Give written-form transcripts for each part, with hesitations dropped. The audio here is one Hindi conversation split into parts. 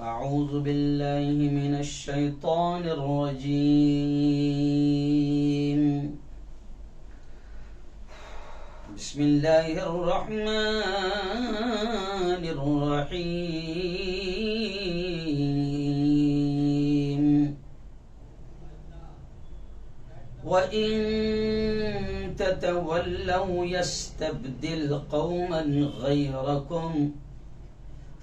अऊज़ु बिल्लाहि मिनश शैतानिर रजीम। बिस्मिल्लाहिर रहमानिर रहीम। व इन ततवल्लौ यस्तब्दिल कौमन गैरकुम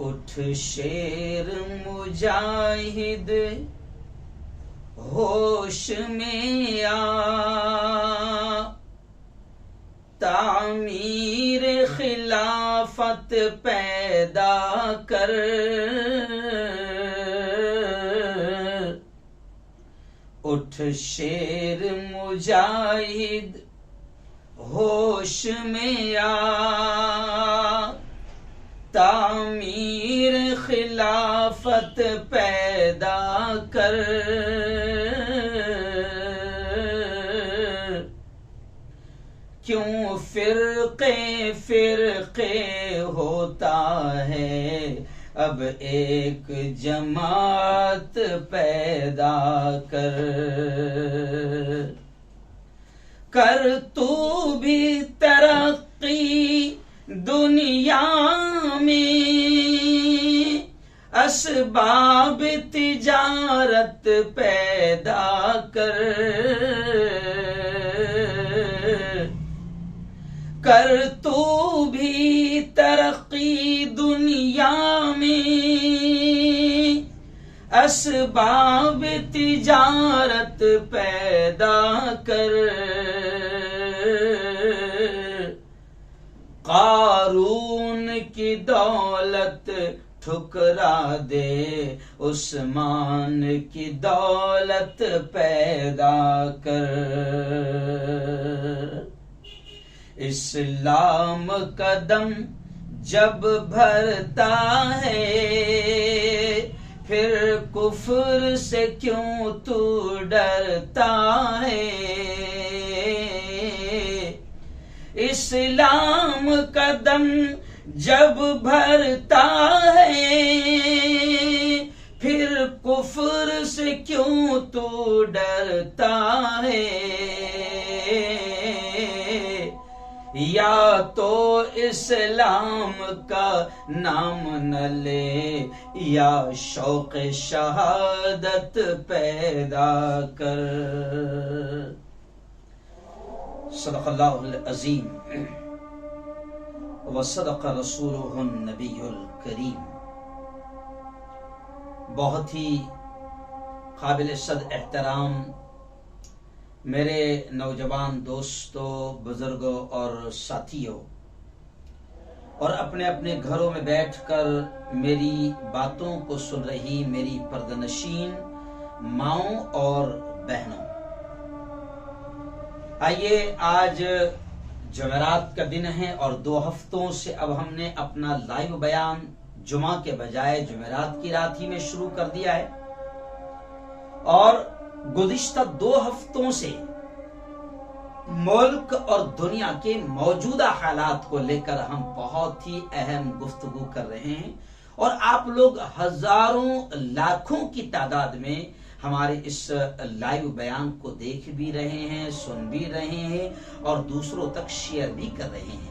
उठ शेर मुजाहिद होश में आ, तामीर खिलाफत पैदा कर। उठ शेर मुजाहिद होश में आ, तामीर खिलाफत पैदा कर। क्यों फिरके फिरके होता है, अब एक जमात पैदा कर। कर तू भी तरक्की दुनिया में, असबाब तिजारत पैदा कर। कर तू भी तरक्की दुनिया में, असबाब तिजारत पैदा कर। कारून की दौलत ठुकरा दे, उस्मान की दौलत पैदा कर। इस्लाम कदम जब भरता है, फिर कुफ्र से क्यों तू डरता है। इस्लाम कदम जब भरता है, फिर कुफ्र से क्यों तू डरता है। या तो इस्लाम का नाम न ले, या शौक शहादत पैदा कर। सदक़ल्लाहुल अज़ीम व सदक़ रसूलुहुन नबियुल करीम। बहुत ही काबिल सद एहतराम मेरे नौजवान दोस्तों, बुजुर्गों और साथियों, और अपने अपने घरों में बैठकर मेरी बातों को सुन रही मेरी पर्दनशीन माओं और बहनों, आइए आज जुमेरात का दिन है और 2 हफ्तों से अब हमने अपना लाइव बयान जुमा के बजाय जुमेरात की रात ही में शुरू कर दिया है। और गुज़िश्ता 2 हफ्तों से मुल्क और दुनिया के मौजूदा हालात को लेकर हम बहुत ही अहम गुफ्तगू कर रहे हैं और आप लोग हजारों लाखों की तादाद में हमारे इस लाइव बयान को देख भी रहे हैं, सुन भी रहे हैं और दूसरों तक शेयर भी कर रहे हैं।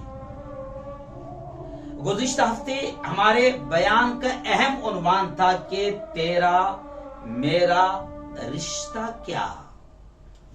गुज़िश्ता हफ्ते हमारे बयान का अहम उन्वान था कि तेरा मेरा रिश्ता क्या।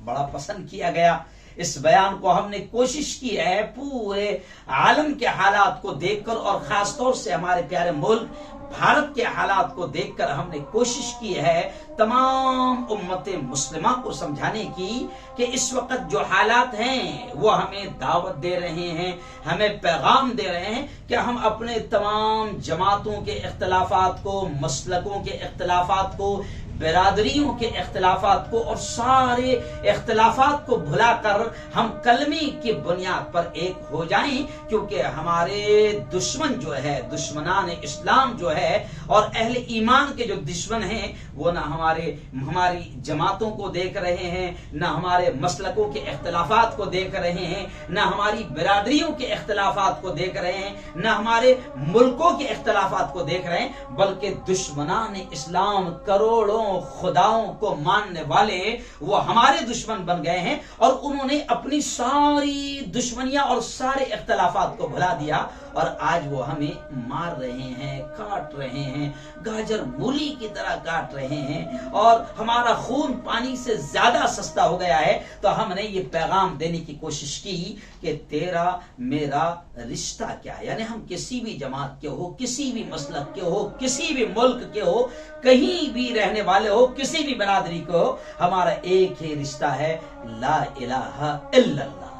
बड़ा पसंद किया गया इस बयान को। हमने कोशिश की है पूरे आलम के हालात को देखकर और खासतौर से हमारे प्यारे मुल्क भारत के हालात को देखकर हमने कोशिश की है तमाम उम्मत मुस्लिमा को समझाने की कि इस वक्त जो हालात हैं वो हमें दावत दे रहे हैं, हमें पैगाम दे रहे हैं कि हम अपने तमाम जमातों के इख्तिलाफात को, मसलकों के इख्तिलाफात को, बिरादरियों के इख्तिलाफात को और सारे इख्तिलाफात को भुलाकर हम कलमे की बुनियाद पर एक हो जाएं, क्योंकि हमारे दुश्मन जो है, दुश्मनान इस्लाम जो है और अहले ईमान के जो दुश्मन हैं वो ना हमारी जमातों को देख रहे हैं, ना हमारे मसलकों के इख्तिलाफात को देख रहे हैं, ना हमारी बिरादरियों के इख्तिलाफात को देख रहे हैं, ना हमारे मुल्कों के इख्तिलाफात को देख रहे हैं, बल्कि दुश्मनान इस्लाम करोड़ों खुदाओं को मानने वाले वो हमारे दुश्मन बन गए हैं और उन्होंने अपनी सारी दुश्मनियां और सारे इख्तिलाफात को भुला दिया और आज वो हमें मार रहे हैं, काट रहे हैं, गाजर मूली की तरह काट रहे हैं और हमारा खून पानी से ज्यादा सस्ता हो गया है। तो हमने ये पैगाम देने की कोशिश की कि तेरा मेरा रिश्ता क्या है। यानी हम किसी भी जमात के हो, किसी भी मसलक के हो, किसी भी मुल्क के हो, कहीं भी रहने वाले हो, किसी भी बरादरी को हो, हमारा एक ही रिश्ता है, ला इलाहा इल्लल्लाह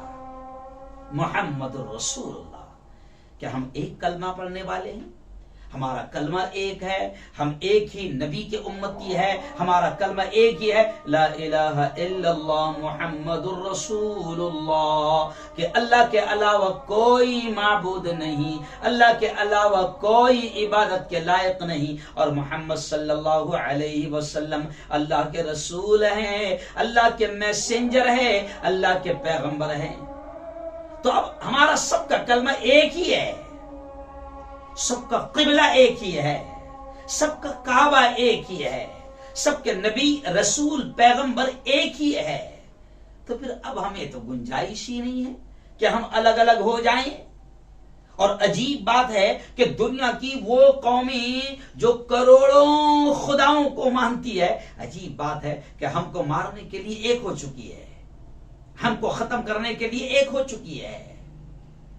मुहम्मदुर रसूलुल्लाह। क्या हम एक कलमा पढ़ने वाले हैं? हमारा कलमा एक है, हम एक ही नबी के उम्मती है, हमारा कलमा एक ही है, ला इलाहा इल्लल्लाह मुहम्मदुर रसूलुल्लाह, कि अल्लाह के अलावा कोई माबूद नहीं, अल्लाह के अलावा कोई इबादत के लायक नहीं और मोहम्मद सल्लल्लाहु अलैहि वसल्लम अल्लाह के रसूल हैं, अल्लाह के मैसेंजर हैं, अल्लाह के पैगंबर हैं। तो अब हमारा सबका कलमा एक ही है, सबका किबला एक ही है, सबका काबा एक ही है, सबके नबी रसूल पैगंबर एक ही है। तो फिर अब हमें तो गुंजाइश ही नहीं है कि हम अलग अलग हो जाएं। और अजीब बात है कि दुनिया की वो कौमें जो करोड़ों खुदाओं को मानती है, अजीब बात है कि हमको मारने के लिए एक हो चुकी है, हमको खत्म करने के लिए एक हो चुकी है।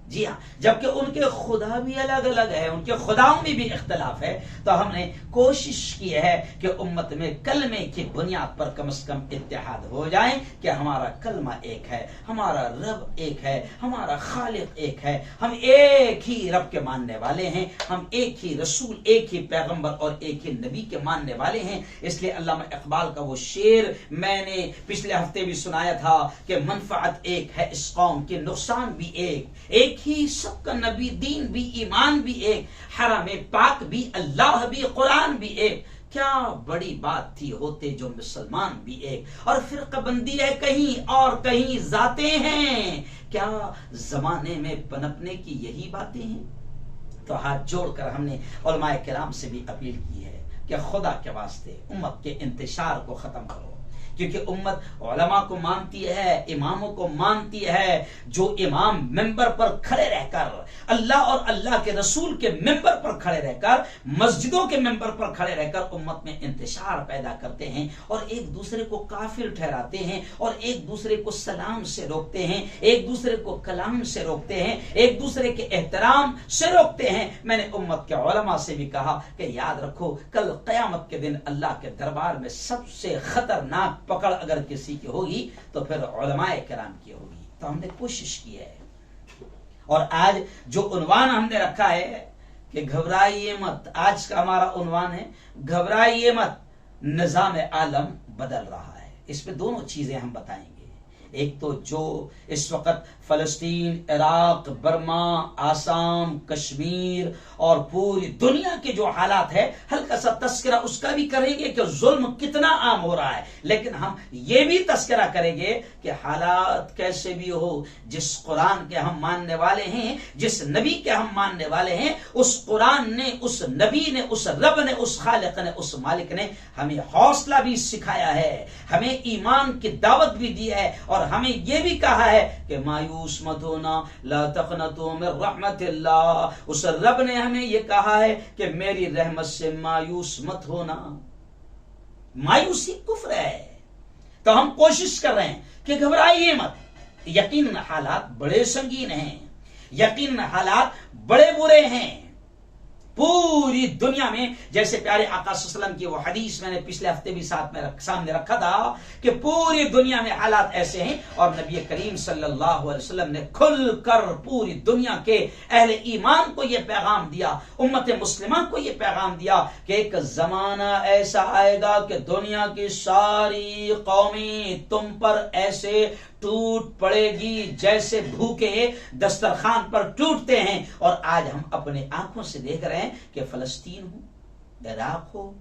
जी हाँ, जबकि उनके खुदा भी अलग अलग है, उनके खुदाओं में भी इख्तिलाफ है। तो हमने कोशिश की है कि उम्मत में कलमे की बुनियाद पर कम से कम इत्तेहाद हो जाए कि हमारा कलमा एक है, हमारा रब एक है, हमारा खालिक एक है, हम एक ही रब के मानने वाले हैं, हम एक ही रसूल, एक ही पैगंबर और एक ही नबी के मानने वाले हैं। इसलिए अल्लामा इकबाल का वो शेर मैंने पिछले हफ्ते भी सुनाया था कि मनफात एक है इस कौम की, नुकसान भी एक ही सबका नबी, दीन भी, ईमान भी एक, हरम पाक भी, अल्लाह भी, कुरान भी एक। क्या बड़ी बात थी होते जो मुसलमान भी एक। और फिरकाबंदी है कहीं और कहीं जाते हैं, क्या जमाने में पनपने की यही बातें हैं। तो हाथ जोड़कर हमने उलमाए किराम से भी अपील की है कि खुदा के वास्ते उम्मत के इंतशार को खत्म करो, क्योंकि उम्मत उलमा को मानती है, इमामों को मानती है। जो इमाम मिंबर पर खड़े रहकर अल्लाह और अल्लाह के रसूल के मिंबर पर खड़े रहकर, मस्जिदों के मिंबर पर खड़े रहकर उम्मत में इंतशार पैदा करते हैं और एक दूसरे को काफिर ठहराते हैं और एक दूसरे को सलाम से रोकते हैं, एक दूसरे को कलाम से रोकते हैं, एक दूसरे के एहतराम से रोकते हैं। मैंने उम्मत के उलमा से भी कहा कि याद रखो, कल क़यामत के दिन अल्लाह के दरबार में सबसे खतरनाक पकड़ अगर किसी की होगी तो फिर उलमाए किराम की होगी। तो हमने कोशिश की है और आज जो उन्वान हमने रखा है कि घबराइए मत, आज का हमारा उन्वान है घबराइए मत, निजाम आलम बदल रहा है। इसमें दोनों चीजें हम बताएंगे। एक तो जो इस वक्त फलस्तीन, इराक, बर्मा, आसाम, कश्मीर और पूरी दुनिया के जो हालात है हल्का सा तस्करा उसका भी करेंगे कि जुल्म कितना आम हो रहा है, लेकिन हम ये भी तस्करा करेंगे कि हालात कैसे भी हो, जिस कुरान के हम मानने वाले हैं, जिस नबी के हम मानने वाले हैं, उस कुरान ने, उस नबी ने, उस रब ने, उस खालिक ने, उस मालिक ने हमें हौसला भी सिखाया है, हमें ईमान की दावत भी दी है और हमें यह भी कहा है कि मायूस मत होना, ला तक़नतू मिन रहमतिल्लाह। उस रब ने हमें यह कहा है कि मेरी रहमत से मायूस मत होना। मायूसी कुफ्र है, तो हम कोशिश कर रहे हैं कि घबराइए मत। यकीन हालात बड़े संगीन हैं, यकीन हालात बड़े बुरे हैं। पूरी दुनिया में, जैसे प्यारे आका सल्लल्लाहु अलैहि वसल्लम की वो हदीस मैंने पिछले हफ्ते भी सामने रखा था कि पूरी दुनिया में हालात ऐसे हैं और नबी करीम सल्लल्लाहु अलैहि वसल्लम ने खुलकर पूरी दुनिया के अहले ईमान को यह पैगाम दिया, उम्मत मुस्लिमा को यह पैगाम दिया कि एक जमाना ऐसा आएगा कि दुनिया की सारी कौमें तुम पर ऐसे टूट पड़ेगी जैसे भूखे दस्तरखान पर टूटते हैं। और आज हम अपने आंखों से देख रहे हैं कि फलस्तीन हो, इराक हो,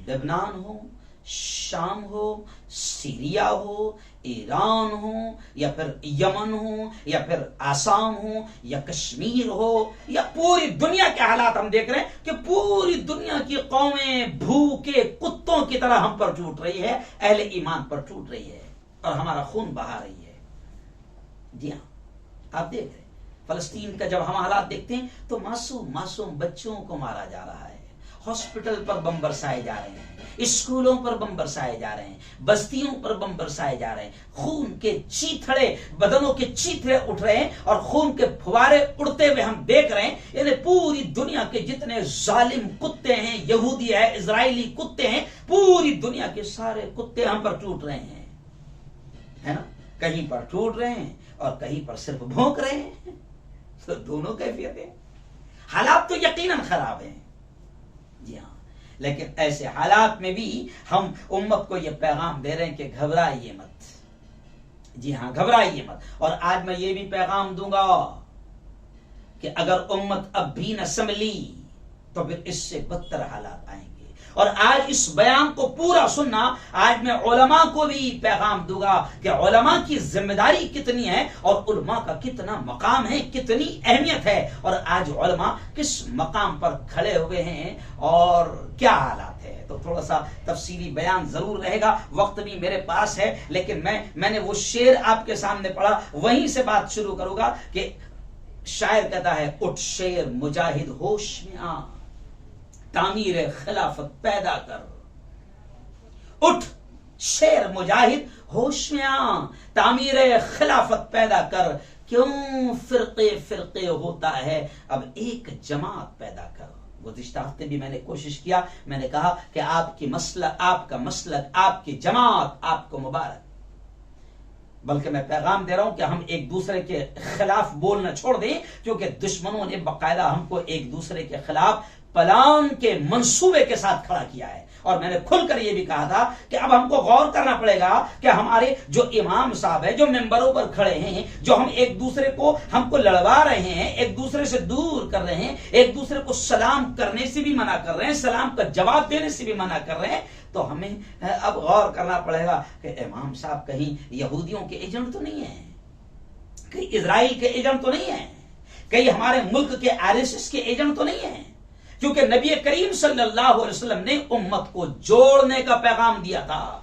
लेबनान हो, शाम हो, सीरिया हो, ईरान हो, या फिर यमन हो, या फिर आसाम हो, या कश्मीर हो, या पूरी दुनिया के हालात हम देख रहे हैं कि पूरी दुनिया की कौमें भूखे कुत्तों की तरह हम पर टूट रही है, अहले ईमान पर टूट रही है और हमारा खून बहा रही है। जी हाँ, आप देख रहे हैं फलस्तीन का जब हम हालात देखते हैं तो मासूम बच्चों को मारा जा रहा है, हॉस्पिटल पर बम बरसाए जा रहे हैं, स्कूलों पर बम बरसाए जा रहे हैं, बस्तियों पर बम बरसाए जा रहे हैं, खून के चीथड़े, बदनों के चीथड़े उठ रहे हैं और खून के फुवारे उड़ते हुए हम देख रहे हैं। यानी पूरी दुनिया के जितने जालिम कुत्ते हैं, यहूदी है, इजरायली कुत्ते हैं, पूरी दुनिया के सारे कुत्ते हम पर टूट रहे हैं, है ना। कहीं पर टूट रहे हैं और कहीं पर सिर्फ भौंक रहे हैं। तो दोनों कैफियतें, हालात तो यकीनन खराब हैं। जी हाँ, लेकिन ऐसे हालात में भी हम उम्मत को यह पैगाम दे रहे हैं कि घबराइए मत। जी हाँ, घबराइए मत। और आज मैं ये भी पैगाम दूंगा कि अगर उम्मत अब भी न संभली तो फिर इससे बदतर हालात आएंगे। और आज इस बयान को पूरा सुनना, आज मैं उलमा को भी पैगाम दूंगा कि उलमा की जिम्मेदारी कितनी है और उलमा का कितना मकाम है, कितनी अहमियत है, और आज उलमा किस मकाम पर खड़े हुए हैं और क्या हालात है। तो थोड़ा सा तफसीली बयान जरूर रहेगा, वक्त भी मेरे पास है, लेकिन मैंने वो शेर आपके सामने पढ़ा, वहीं से बात शुरू करूंगा कि शायर कहता है, उठ शेर मुजाहिद होश में आ, तामीर खिलाफत पैदा कर। उठ शेर मुजाहिद होश में आ, तामीर खिलाफत पैदा कर। क्यों फिरके फिरके होता है, अब एक जमात पैदा कर। गुज़िश्ता हफ्ते भी मैंने कोशिश किया, मैंने कहा कि आपकी मसलक, आपका मसलक, आपकी जमात आपको मुबारक। बल्कि मैं पैगाम दे रहा हूं कि हम एक दूसरे के खिलाफ बोलना छोड़ दें, क्योंकि दुश्मनों ने बाकायदा हमको एक दूसरे के खिलाफ प्लान के मंसूबे के साथ खड़ा किया है। और मैंने खुलकर यह भी कहा था कि अब हमको गौर करना पड़ेगा कि हमारे जो इमाम साहब है, जो मेंबरों पर खड़े हैं, जो हम एक दूसरे को हमको लड़वा रहे हैं, एक दूसरे से दूर कर रहे हैं, एक दूसरे को सलाम करने से भी मना कर रहे हैं, सलाम का जवाब देने से भी मना कर रहे हैं, तो हमें अब गौर करना पड़ेगा कि इमाम साहब कहीं यहूदियों के एजेंट तो नहीं है, कहीं इजराइल के एजेंट तो नहीं है, कहीं हमारे मुल्क के आरएसएस के एजेंट तो नहीं है। क्योंकि नबी करीम सल्लल्लाहु अलैहि वसल्लम ने उम्मत को जोड़ने का पैगाम दिया था,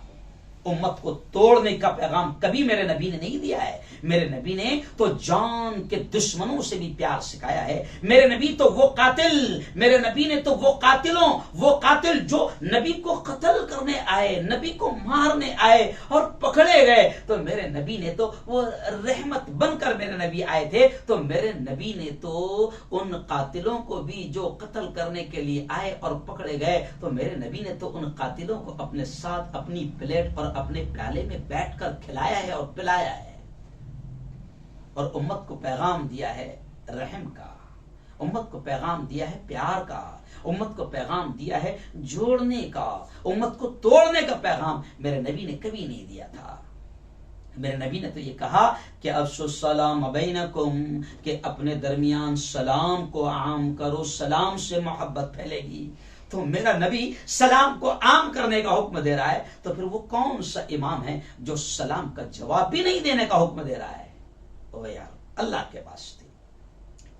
उम्मत को तोड़ने का पैगाम कभी मेरे नबी ने नहीं दिया है। मेरे नबी ने तो जान के दुश्मनों से भी प्यार सिखाया है। मेरे नबी तो वो कातिल, मेरे नबी ने तो वो कातिल जो नबी को कत्ल करने आए, नबी को मारने आए और पकड़े गए, तो मेरे नबी ने तो वो रहमत बनकर मेरे नबी आए थे, तो मेरे नबी ने तो उन कातिलों को भी जो कत्ल करने के लिए आए और पकड़े गए, तो मेरे नबी ने तो उन कातिलों को अपने साथ अपनी प्लेट और अपने प्याले में बैठकर खिलाया है और पिलाया है, और उम्मत को पैगाम दिया है रहम का, उम्मत को पैगाम दिया है प्यार का, उम्मत को पैगाम दिया है जोड़ने का, उम्मत को तोड़ने का पैगाम मेरे नबी ने कभी नहीं दिया था। मेरे नबी ने तो ये कहा कि अफ्शुस सलाम बैनकुम, कि अपने दरमियान सलाम को आम करो, सलाम से मोहब्बत फैलेगी। तो मेरा नबी सलाम को आम करने का हुक्म दे रहा है, तो फिर वो कौन सा इमाम है जो सलाम का जवाब भी नहीं देने का हुक्म दे रहा है? ओ यार, अल्लाह के वास्ते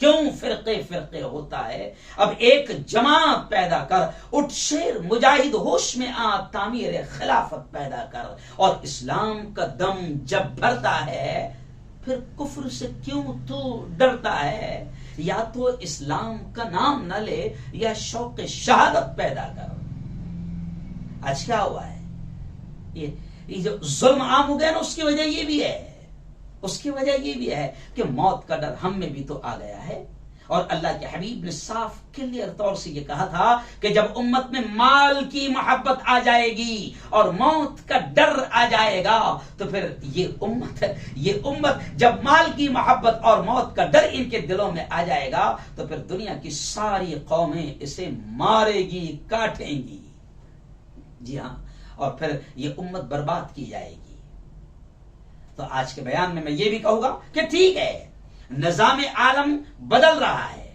क्यों फिरके फिरके होता है? अब एक जमात पैदा कर, उठ शेर मुजाहिद होश में आ, तामीर खिलाफत पैदा कर। और इस्लाम का दम जब भरता है, फिर कुफ्र से क्यों तू डरता है? या तो इस्लाम का नाम न ले, या शौक शहादत पैदा कर। आज क्या हुआ है? ये जो जुल्म आम हो गया ना, उसकी वजह ये भी है, उसकी वजह ये भी है कि मौत का डर हम में भी तो आ गया है। और अल्लाह के हबीब ने साफ क्लियर तौर से ये कहा था कि जब उम्मत में माल की मोहब्बत आ जाएगी और मौत का डर आ जाएगा, तो फिर ये उम्मत जब माल की मोहब्बत और मौत का डर इनके दिलों में आ जाएगा, तो फिर दुनिया की सारी कौमें इसे मारेगी, काटेंगी। जी हाँ, और फिर ये उम्मत बर्बाद की जाएगी। तो आज के बयान में मैं ये भी कहूंगा कि ठीक है, निजाम आलम बदल रहा है।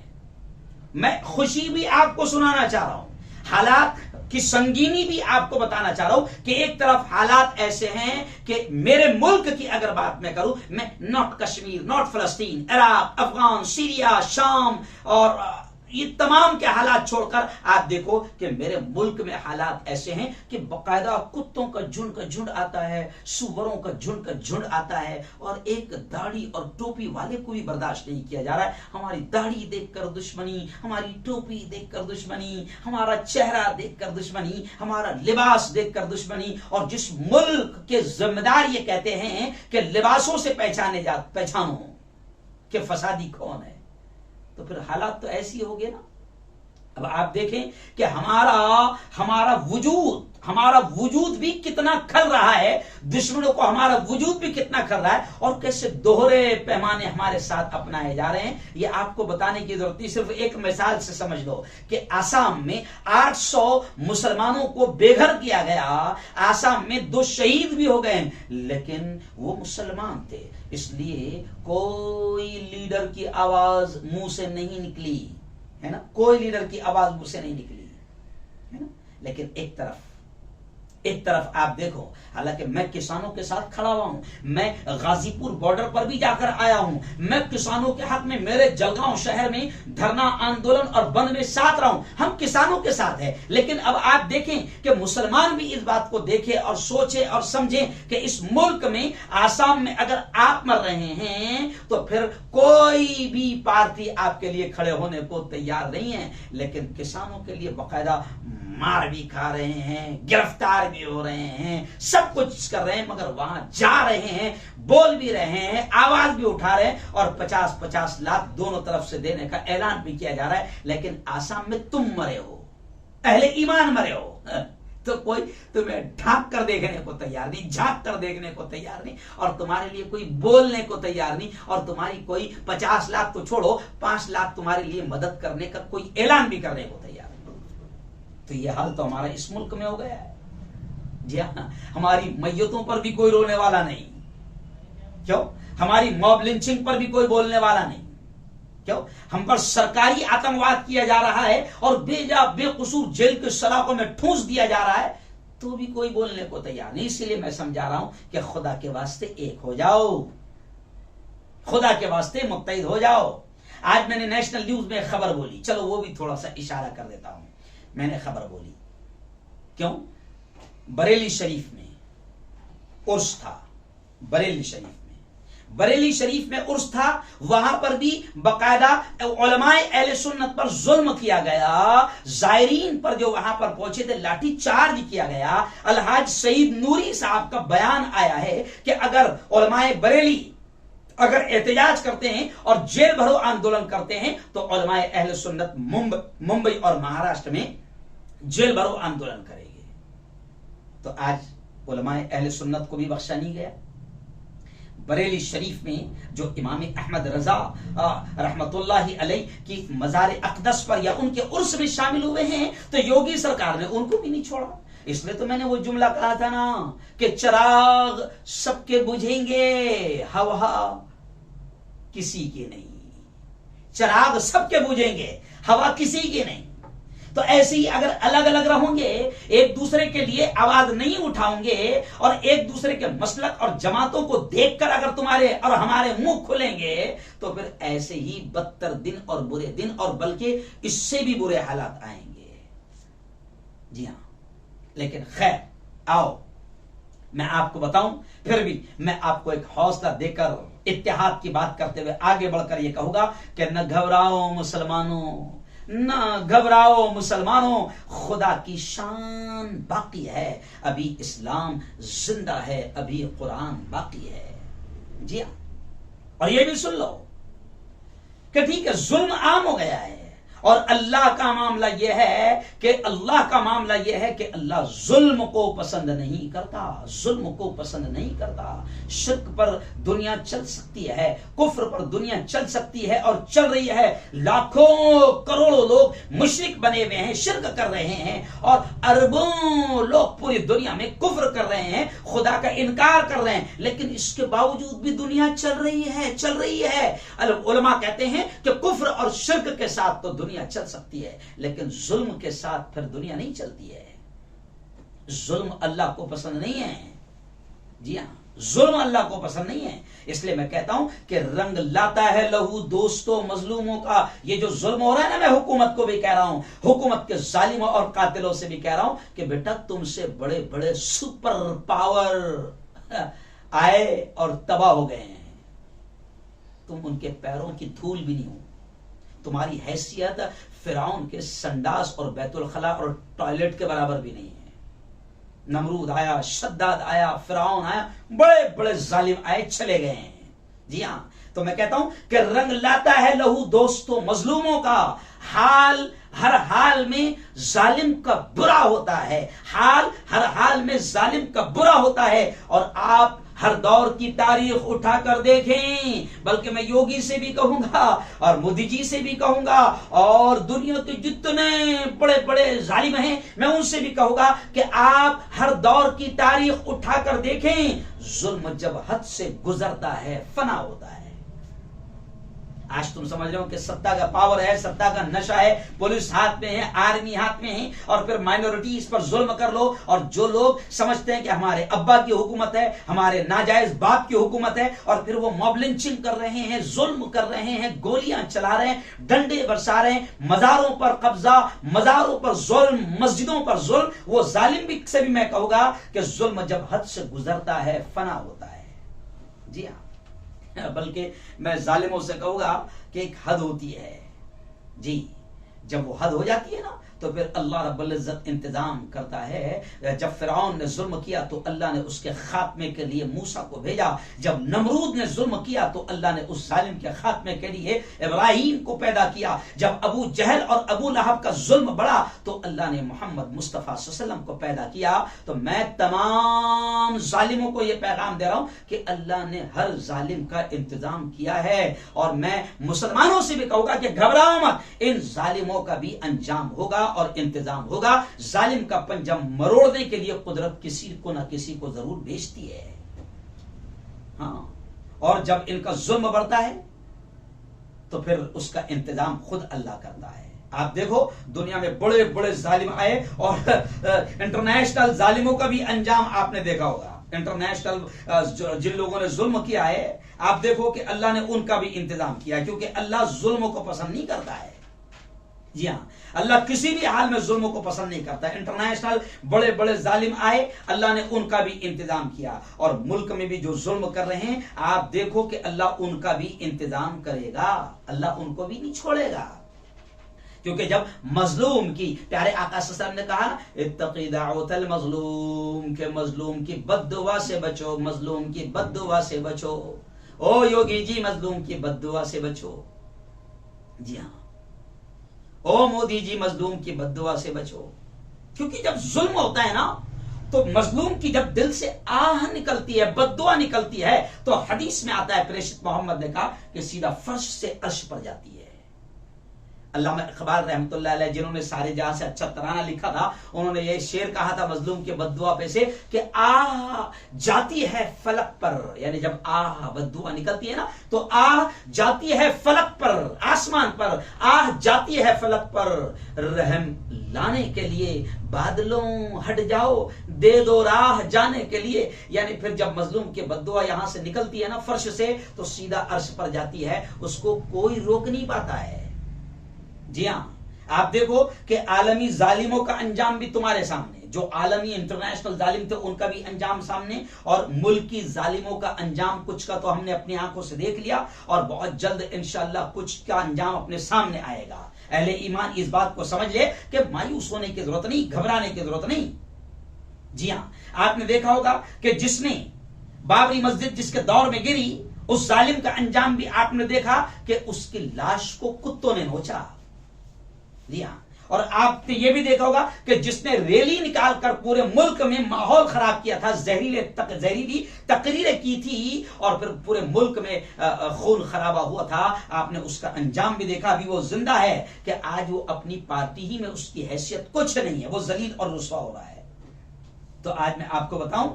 मैं खुशी भी आपको सुनाना चाह रहा हूं, हालात की संगीनी भी आपको बताना चाह रहा हूं कि एक तरफ हालात ऐसे हैं कि मेरे मुल्क की अगर बात मैं करूं, मैं नॉट कश्मीर, नॉट फलस्तीन, इराक, अफगान, सीरिया, शाम और ये तमाम के हालात छोड़कर आप देखो कि मेरे मुल्क में हालात ऐसे हैं कि बकायदा कुत्तों का झुंड आता है, सुअरों का झुंड आता है, और एक दाढ़ी और टोपी वाले को भी बर्दाश्त नहीं किया जा रहा है। हमारी दाढ़ी देखकर दुश्मनी, हमारी टोपी देखकर दुश्मनी, हमारा चेहरा देखकर दुश्मनी, हमारा लिबास देखकर दुश्मनी। और जिस मुल्क के जिम्मेदार ये कहते हैं कि लिबासों से पहचानो कि फसादी कौन है, तो फिर हालात तो ऐसी हो गए ना। अब आप देखें कि हमारा वजूद भी कितना खल रहा है, दुश्मनों को हमारा वजूद भी कितना खल रहा है, और कैसे दोहरे पैमाने हमारे साथ अपनाए जा रहे हैं। ये आपको बताने की जरूरत नहीं, सिर्फ एक मिसाल से समझ लो कि आसाम में 800 मुसलमानों को बेघर किया गया। आसाम में 2 शहीद भी हो गए, लेकिन वो मुसलमान थे, इसलिए कोई लीडर की आवाज मुंह से नहीं निकली, है ना, कोई लीडर की आवाज मुंह से नहीं निकली, है ना। लेकिन एक तरफ आप देखो, हालांकि मैं किसानों के साथ खड़ा हुआ हूं, मैं गाजीपुर बॉर्डर पर भी जाकर आया हूं, मैं किसानों के हक में मेरे जलगांव शहर में धरना आंदोलन और बंद में साथ रहा हूं, हम किसानों के साथ है। लेकिन अब आप देखें कि मुसलमान भी इस बात को देखे और सोचे और समझे कि इस मुल्क में, आसाम में अगर आप मर रहे हैं तो फिर कोई भी पार्टी आपके लिए खड़े होने को तैयार नहीं है। लेकिन किसानों के लिए बाकायदा मार भी खा रहे हैं, गिरफ्तार भी हो रहे हैं, सब कुछ कर रहे हैं, मगर वहां जा रहे हैं, बोल भी रहे हैं, आवाज भी उठा रहे हैं, और 50-50 लाख दोनों तरफ से देने का ऐलान भी किया जा रहा है। लेकिन आसाम में तुम मरे हो, अहले ईमान मरे हो, तो कोई तुम्हें ढांक कर देखने को तैयार नहीं, झांक कर देखने को तैयार नहीं, और तुम्हारे लिए कोई बोलने को तैयार नहीं, और तुम्हारी कोई 50 लाख तो छोड़ो, 5 लाख तुम्हारे लिए मदद करने का कोई ऐलान भी करने को तैयार नहीं। तो ये हाल तो हमारा इस मुल्क में हो गया है। जी हाँ, हमारी मैयतों पर भी कोई रोने वाला नहीं, क्यों? हमारी मॉब लिंचिंग पर भी कोई बोलने वाला नहीं, क्यों? हम पर सरकारी आतंकवाद किया जा रहा है और बेकसूर जेल के सलाखों में ठूंस दिया जा रहा है, तो भी कोई बोलने को तैयार नहीं। इसीलिए मैं समझा रहा हूं कि खुदा के वास्ते एक हो जाओ, खुदा के वास्ते मुत्तहिद हो जाओ। आज मैंने नेशनल न्यूज में खबर बोली, चलो वो भी थोड़ा सा इशारा कर देता हूं। मैंने खबर बोली, क्यों? बरेली शरीफ में उर्स था, बरेली शरीफ में उर्स था, वहां पर भी बाकायदा उलमाए अहले सुन्नत पर जुल्म किया गया, जायरीन पर जो वहां पर पहुंचे थे लाठी चार्ज किया गया। अलहाज सईद नूरी साहब का बयान आया है कि अगर उलमाए बरेली अगर एहतजाज करते हैं और जेल भरो आंदोलन करते हैं तो उलमाए अहले सुन्नत मुंबई और महाराष्ट्र में जेल भरो आंदोलन करेंगे। तो आज उलमाए अहले सुन्नत को भी बख्शा नहीं गया। बरेली शरीफ में जो इमाम अहमद रजा रहमतुल्लाहि अलैह की मज़ार अक़दस पर या उनके उर्स में शामिल हुए हैं, तो योगी सरकार ने उनको भी नहीं छोड़ा। इसलिए तो मैंने वो जुमला कहा था ना कि चिराग सबके बुझेंगे, हवा किसी की नहीं। चिराग सबके बुझेंगे, हवा किसी की नहीं। तो ऐसे ही अगर अलग अलग रहोगे, एक दूसरे के लिए आवाज नहीं उठाओगे और एक दूसरे के मसलक और जमातों को देखकर अगर तुम्हारे और हमारे मुंह खुलेंगे तो फिर ऐसे ही बदतर दिन और बुरे दिन और बल्कि इससे भी बुरे हालात आएंगे। जी हां, लेकिन खैर आओ मैं आपको बताऊं, फिर भी मैं आपको एक हौसला देकर इत्तेहाद की बात करते हुए आगे बढ़कर यह कहूंगा कि न घबराओ मुसलमानों, न घबराओ मुसलमानों, खुदा की शान बाकी है, अभी इस्लाम जिंदा है, अभी कुरान बाकी है। जी हां, और ये भी सुन लो कि ठीक है जुल्म आम हो गया है और अल्लाह का मामला यह है कि अल्लाह जुल्म को पसंद नहीं करता, जुल्म को पसंद नहीं करता। शिर्क पर दुनिया चल सकती है, कुफ्र पर दुनिया चल सकती है और चल रही है। लाखों करोड़ों लोग मुशरिक बने हुए हैं, शिर्क कर रहे हैं और अरबों लोग पूरी दुनिया में कुफ्र कर रहे हैं, खुदा का इनकार कर रहे हैं, लेकिन इसके बावजूद भी दुनिया चल रही है। उलमा कहते हैं कि कुफ्र और शिर्क के साथ तो दुनिया चल सकती है, लेकिन जुल्म के साथ फिर दुनिया नहीं चलती है। जुल्म अल्लाह को पसंद नहीं है। जी हां, जुल्म अल्लाह को पसंद नहीं है। इसलिए मैं कहता हूं कि रंग लाता है लहू दोस्तों मजलूमों का। ये जो जुल्म हो रहा है ना, मैं हुकूमत को भी कह रहा हूं, हुकूमत के जालिमों और कातिलों से भी कह रहा हूं कि बेटा तुमसे बड़े बड़े सुपर पावर आए और तबाह हो गए हैं, तुम उनके पैरों की धूल भी नहीं हो। तुम्हारी हैसियत फिरौन के संडास और बैतुल खला और टॉयलेट के बराबर भी नहीं है। नमरूद आया, शद्दाद आया, फिरौन आया, बड़े बड़े जालिम आए, चले गए हैं। जी हां, तो मैं कहता हूं कि रंग लाता है लहू दोस्तों मजलूमों का। हाल हर हाल में जालिम का बुरा होता है, हाल हर हाल में जालिम का बुरा होता है। और आप हर दौर की तारीख उठाकर देखें, बल्कि मैं योगी से भी कहूंगा और मोदी जी से भी कहूंगा और दुनिया के जितने बड़े बड़े जालिम हैं मैं उनसे भी कहूंगा कि आप हर दौर की तारीख उठाकर देखें, जुल्म जब हद से गुजरता है फना होता है। आज तुम समझ रहे हो कि सत्ता का पावर है, सत्ता का नशा है, पुलिस हाथ में है, आर्मी हाथ में है और फिर माइनॉरिटीज पर जुल्म कर लो। और जो लोग समझते हैं कि हमारे अब्बा की हुकूमत है, हमारे नाजायज बाप की हुकूमत है, और फिर वो मॉब लिंचिंग कर रहे हैं, जुल्म कर रहे हैं, गोलियां चला रहे हैं, डंडे बरसा रहे हैं, मजारों पर कब्जा, मजारों पर जुल्म, मस्जिदों पर जुल्म। वो जालिम भी से भी मैं कहूंगा कि जुल्म जब हद से गुजरता है फना होता है। जी हाँ, बल्कि मैं जालिमों से कहूंगा कि एक हद होती है। जी, जब वो हद हो जाती है ना तो फिर अल्लाह रब्बुल इज्जत इंतजाम करता है। जब फिरौन ने जुल्म किया तो अल्लाह ने उसके खात्मे के लिए मूसा को भेजा। जब नमरूद ने जुल्म किया तो अल्लाह ने उस जालिम के खात्मे के लिए इब्राहीम को पैदा किया। जब अबू जहल और अबू लहब का जुल्म बढ़ा तो अल्लाह ने मोहम्मद मुस्तफा सल्लल्लाहु अलैहि वसल्लम को पैदा किया। तो मैं तमाम जालिमों को यह पैगाम दे रहा हूं कि अल्लाह ने हर जालिम का इंतजाम किया है। और मैं मुसलमानों से भी कहूंगा कि घबराओ मत, इन जालिमों का भी अंजाम होगा और इंतजाम होगा। जालिम का पंजा मरोड़ने के लिए कुदरत किसी को ना किसी को जरूर भेजती है। हाँ, और जब इनका जुल्म बढ़ता है तो फिर उसका इंतजाम खुद अल्लाह करता है। आप देखो दुनिया में बड़े बड़े जालिम आए और इंटरनेशनल जालिमों का भी अंजाम आपने देखा होगा। इंटरनेशनल जिन लोगों ने जुल्म किया है, आप देखो कि अल्लाह ने उनका भी इंतजाम किया, क्योंकि अल्लाह जुल्म को पसंद नहीं करता है। जी हाँ, अल्लाह किसी भी हाल में जुल्म को पसंद नहीं करता। इंटरनेशनल बड़े बड़े जालिम आए, अल्लाह ने उनका भी इंतजाम किया। और मुल्क में भी जो जुल्म कर रहे हैं, आप देखो कि अल्लाह उनका भी इंतजाम करेगा, अल्लाह उनको भी नहीं छोड़ेगा। क्योंकि जब मजलूम की, प्यारे आका सल्लल्लाहु अलैहि वसल्लम ने कहा इत्तक़ी दावतल मजलूम, के मजलूम की बद्दुआ से बचो, मजलूम की बद्दुआ से बचो। ओ योगी जी, मजलूम की बद्दुआ से बचो। जी हाँ, ओ मोदी जी, मजलूम की बद्दुआ से बचो। क्योंकि जब जुल्म होता है ना तो मजलूम की जब दिल से आह निकलती है, बद्दुआ निकलती है, तो हदीस में आता है, प्रेषित मोहम्मद ने कहा कि सीधा फर्श से अर्श पर जाती है। अल्लामा इकबाल रहमतुल्लाह अलैह जिन्होंने सारे जहां से अच्छा तराना लिखा था, उन्होंने ये शेर कहा था मजलूम के बद्दुआ पे से कि आह जाती है फलक पर, यानी जब आह बद्दुआ निकलती है ना तो आह जाती है फलक पर, आसमान पर आह जाती है फलक पर, रहम लाने के लिए बादलों हट जाओ, दे दो राह जाने के लिए। यानी फिर जब मजलूम के बद्दुआ यहां से निकलती है ना फर्श से, तो सीधा अर्श पर जाती है, उसको कोई रोक नहीं पाता है। जी हां, आप देखो कि आलमी जालिमों का अंजाम भी तुम्हारे सामने, जो आलमी इंटरनेशनल जालिम थे उनका भी अंजाम सामने, और मुल्की जालिमों का अंजाम कुछ का तो हमने अपनी आंखों से देख लिया, और बहुत जल्द इंशाअल्लाह कुछ का अंजाम अपने सामने आएगा। अहले ईमान इस बात को समझ ले कि मायूस होने की जरूरत नहीं, घबराने की जरूरत नहीं। जी हां, आपने देखा होगा कि जिसने बाबरी मस्जिद जिसके दौर में गिरी, उस जालिम का अंजाम भी आपने देखा कि उसकी लाश को कुत्तों ने नोचा। जी हां, और आपने यह भी देखा होगा कि जिसने रैली निकालकर पूरे मुल्क में माहौल खराब किया था, जहरीली तकरीरें की थी, और फिर पूरे मुल्क में खून खराबा हुआ था, आपने उसका अंजाम भी देखा। अभी वो जिंदा है कि आज वो अपनी पार्टी ही में उसकी हैसियत कुछ नहीं है, वो जलील और रुसवा हो रहा है। तो आज मैं आपको बताऊं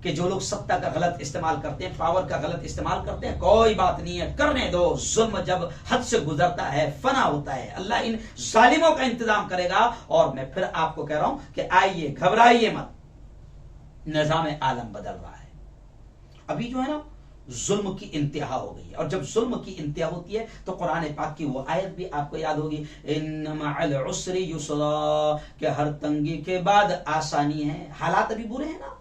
कि जो लोग सत्ता का गलत इस्तेमाल करते हैं, पावर का गलत इस्तेमाल करते हैं, कोई बात नहीं है, करने दो। जुल्म जब हद से गुजरता है फना होता है, अल्लाह इन जालिमों का इंतजाम करेगा। और मैं फिर आपको कह रहा हूं कि आइए, घबराइए मत, निजाम आलम बदल रहा है। अभी जो है ना जुल्म की इंतहा हो गई है, और जब जुल्म की इंतहा होती है तो कुरान पाक की वो आयत भी आपको याद होगी, इन्न मअल उसरि युसरा, कि हर तंगी के बाद आसानी है। हालात अभी बुरे हैं ना,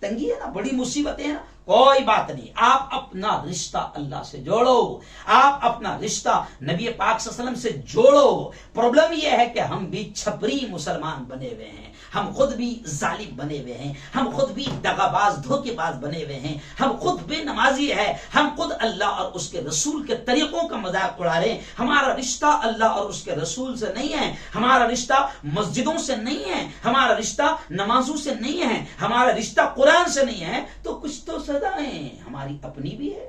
तंगी है ना, बड़ी मुसीबतें हैं ना, कोई बात नहीं, आप अपना रिश्ता अल्लाह से जोड़ो, आप अपना रिश्ता नबी पाक सल्लल्लाहु अलैहि वसल्लम से जोड़ो। प्रॉब्लम यह है कि हम भी छपरी मुसलमान बने हुए हैं, हम खुद भी जालिम बने हुए हैं, हम खुद भी दगाबाज धोखेबाज बने हुए हैं, हम खुद बेनमाजी है, हम खुद अल्लाह और उसके रसूल के तरीकों का मजाक उड़ा रहे हैं। हमारा रिश्ता अल्लाह और उसके रसूल से नहीं है, हमारा रिश्ता मस्जिदों से नहीं है, हमारा रिश्ता नमाजों से नहीं है, हमारा रिश्ता कुरान से नहीं है। तो कुछ तो सदाएं हमारी अपनी भी है,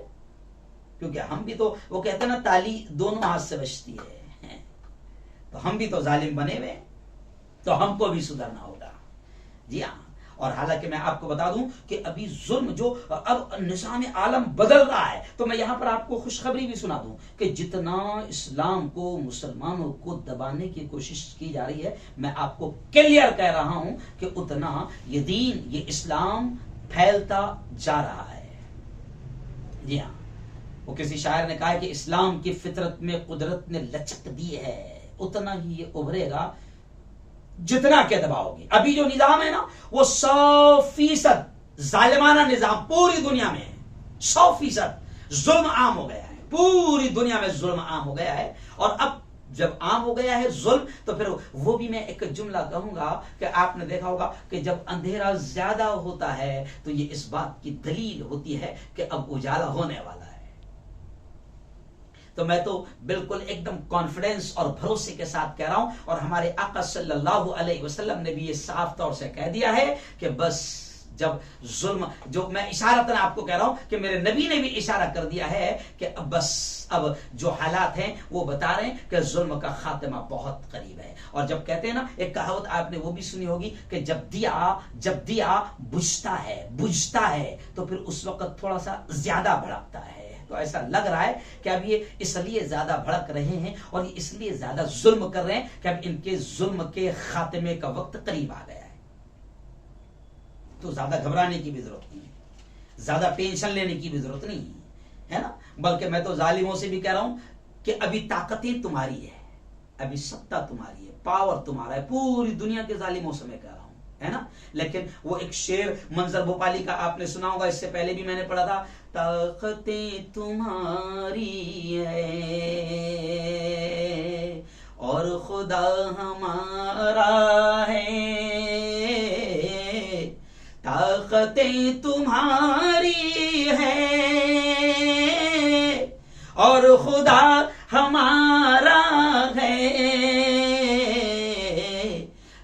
क्योंकि हम भी तो, वो कहते हैं ना ताली दोनों हाथ से बजती है, तो हम भी तो जालिम बने हुए, तो हमको भी सुधरना होगा। जी हाँ, और हालांकि मैं आपको बता दूं कि अभी जुल्म जो अब निज़ाम आलम बदल रहा है, तो मैं यहां पर आपको खुशखबरी भी सुना दूं कि जितना इस्लाम को, मुसलमानों को दबाने की कोशिश की जा रही है, मैं आपको क्लियर कह रहा हूं कि उतना ये दीन, ये इस्लाम फैलता जा रहा है। जी हाँ, वो किसी शायर ने कहा है कि इस्लाम की फितरत में कुदरत ने लचक दी है, उतना ही ये उभरेगा जितना के दबाओगे। अभी जो निजाम है ना वो 100% जालिमाना निजाम पूरी दुनिया में है, 100% जुल्म आम हो गया है, पूरी दुनिया में जुल्म आम हो गया है। और अब जब आम हो गया है जुल्म, तो फिर वो भी मैं एक जुमला कहूंगा कि आपने देखा होगा कि जब अंधेरा ज्यादा होता है तो ये इस बात की दलील होती है कि अब उजाला होने वाला है। तो मैं तो बिल्कुल एकदम कॉन्फिडेंस और भरोसे के साथ कह रहा हूं, और हमारे आका सल्लल्लाहु अलैहि वसल्लम ने भी ये साफ तौर से कह दिया है कि बस जब जुल्म, जो मैं इशारतन आपको कह रहा हूं कि मेरे नबी ने भी इशारा कर दिया है कि अब बस, अब जो हालात हैं वो बता रहे हैं कि जुल्म का खात्मा बहुत करीब है। और जब कहते हैं ना, एक कहावत आपने वो भी सुनी होगी कि जब दिया बुझता है तो फिर उस वक्त थोड़ा सा ज्यादा भड़कता है। तो ऐसा लग रहा है कि अब ये इसलिए ज्यादा भड़क रहे हैं और ये इसलिए ज्यादा जुल्म कर रहे हैं कि अब इनके जुल्म के खात्मे का वक्त करीब आ गया है। तो ज्यादा घबराने की भी जरूरत नहीं है, ज्यादा टेंशन लेने की भी जरूरत नहीं है ना। बल्कि मैं तो जालिमों से भी कह रहा हूं कि अभी ताकतें तुम्हारी है, अभी सत्ता तुम्हारी है, पावर तुम्हारा है, पूरी दुनिया के जालिमों से मैं कह रहा हूं, है ना। लेकिन वो एक शेर मंजर भोपाली का आपने सुना होगा, इससे पहले भी मैंने पढ़ा था, ताकतें तुम्हारी है और खुदा हमारा है, ताकतें तुम्हारी है और खुदा हमारा है,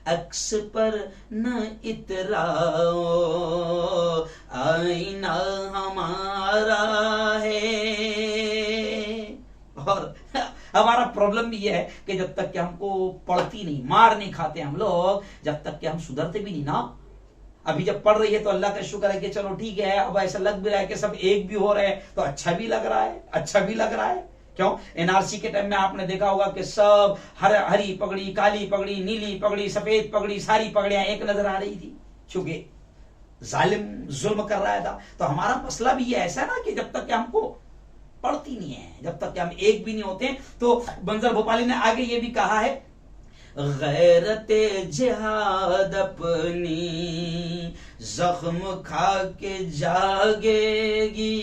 अक्स पर न इतराओ आईना हमारा है। और हमारा प्रॉब्लम भी ये है कि जब तक कि हमको पड़ती नहीं, मार नहीं खाते हम लोग, जब तक कि हम सुधरते भी नहीं ना। अभी जब पढ़ रही है तो अल्लाह का शुक्र है कि चलो ठीक है, अब ऐसा लग भी रहा है कि सब एक भी हो रहे हैं तो अच्छा भी लग रहा है, अच्छा भी लग रहा है। क्यों? एनआरसी के टाइम में आपने देखा होगा कि सब हरी पगड़ी, काली पगड़ी, नीली पगड़ी, सफेद पगड़ी, सारी पगड़ियां एक नजर आ रही थी, क्योंकि जालिम जुल्म कर रहा था। तो हमारा मसला भी ये ऐसा ना कि जब तक कि हमको पड़ती नहीं है, जब तक कि हम एक भी नहीं होते। तो बंजर भोपाली ने आगे ये भी कहा है, गैरते जिहाद अपनी जख्म खा के जागेगी,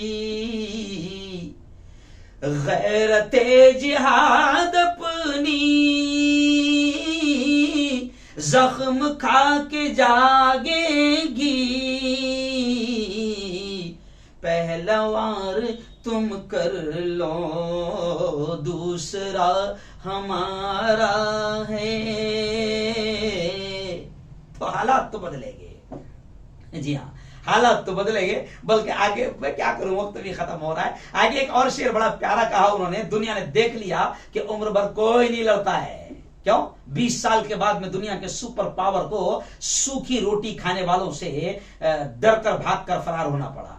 गैरते जिहाद अपनी जख्म खा के जागेगी, पहला वार तुम कर लो दूसरा हमारा है। तो हालात तो बदलेंगे, जी हाँ हालात तो बदलेंगे। बल्कि आगे मैं क्या करूं, वक्त भी खत्म हो रहा है। आगे एक और शेर बड़ा प्यारा कहा उन्होंने, दुनिया ने देख लिया कि उम्र भर कोई नहीं लड़ता है। क्यों? 20 साल के बाद में दुनिया के सुपर पावर को सूखी रोटी खाने वालों से डर कर भाग कर फरार होना पड़ा।